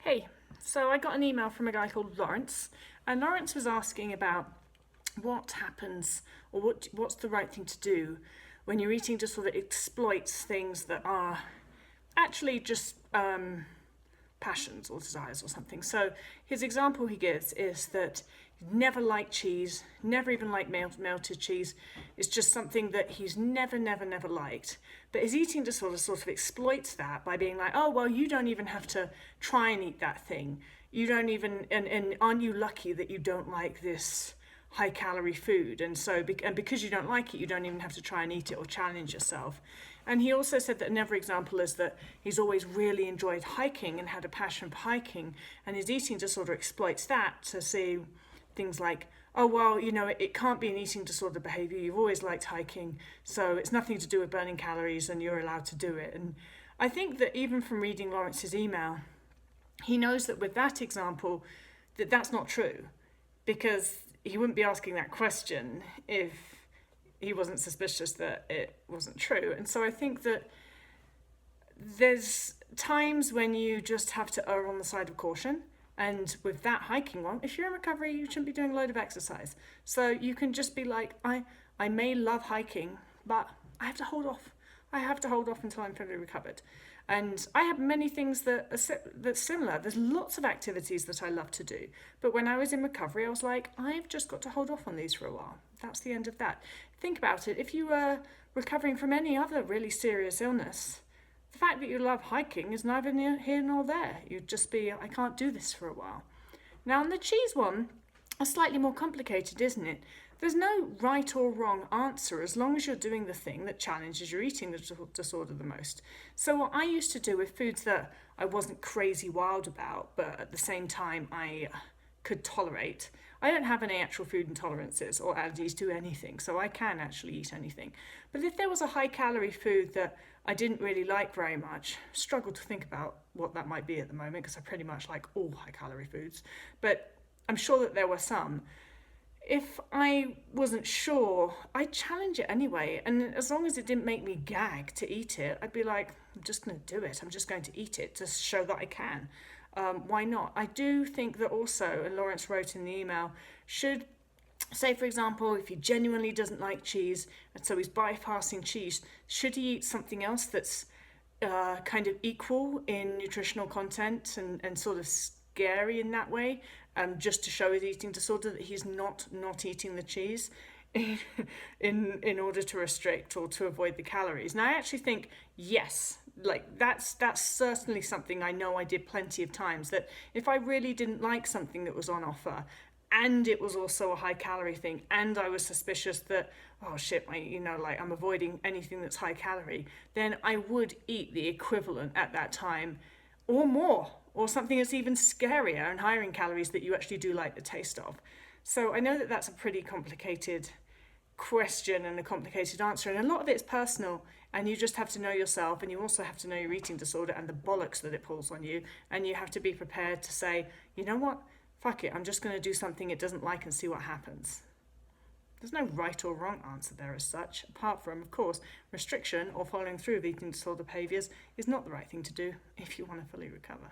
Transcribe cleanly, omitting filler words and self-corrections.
Hey, so I got an email from a guy called Lawrence, and Lawrence was asking about what happens or what's the right thing to do when your eating disorder exploits things that are actually just passions or desires or something. So his example he gives is that he never liked cheese, never even liked melted cheese. It's just something that he's never liked. But his eating disorder sort of exploits that by being like, oh, well, you don't even have to try and eat that thing. You don't even, and aren't you lucky that you don't like this high calorie food? And so, and because you don't like it, you don't even have to try and eat it or challenge yourself. And he also said that another example is that he's always really enjoyed hiking and had a passion for hiking, and his eating disorder exploits that to see things like, oh, well, it can't be an eating disorder behavior. You've always liked hiking, so it's nothing to do with burning calories and you're allowed to do it. And I think that even from reading Lawrence's email, he knows that with that example, that that's not true, because he wouldn't be asking that question if he wasn't suspicious that it wasn't true. And so I think that there's times when you just have to err on the side of caution. And with that hiking one, if you're in recovery, you shouldn't be doing a load of exercise. So you can just be like, I may love hiking, but I have to hold off. I have to hold off until I'm fully recovered. And I have many things that's similar. There's lots of activities that I love to do. But when I was in recovery, I was like, I've just got to hold off on these for a while. That's the end of that. Think about it. If you were recovering from any other really serious illness, the fact that you love hiking is neither here nor there. You'd just be, I can't do this for a while. Now, on the cheese one, it's slightly more complicated, isn't it? There's no right or wrong answer as long as you're doing the thing that challenges your eating disorder the most. So what I used to do with foods that I wasn't crazy wild about, but at the same time I could tolerate, I don't have any actual food intolerances or allergies to anything, so I can actually eat anything. But if there was a high calorie food that I didn't really like very much, struggle to think about what that might be at the moment because I pretty much like all high calorie foods, but I'm sure that there were some. If I wasn't sure, I'd challenge it anyway. And as long as it didn't make me gag to eat it, I'd be like, I'm just going to do it. I'm just going to eat it to show that I can. Why not? I do think that also, and Lawrence wrote in the email, should, say for example, if he genuinely doesn't like cheese, and so he's bypassing cheese, should he eat something else that's kind of equal in nutritional content and sort of scary in that way, just to show his eating disorder that he's not eating the cheese in order to restrict or to avoid the calories. And I actually think, yes, like that's certainly something I know I did plenty of times, that if I really didn't like something that was on offer and it was also a high calorie thing and I was suspicious that, oh shit, I'm avoiding anything that's high calorie, then I would eat the equivalent at that time or more, or something that's even scarier and higher in calories that you actually do like the taste of. So I know that that's a pretty complicated question and a complicated answer, and a lot of it's personal, and you just have to know yourself, and you also have to know your eating disorder and the bollocks that it pulls on you, and you have to be prepared to say, you know what, fuck it, I'm just going to do something it doesn't like and see what happens. There's no right or wrong answer there as such, apart from, of course, restriction or following through of eating disorder behaviours is not the right thing to do if you want to fully recover.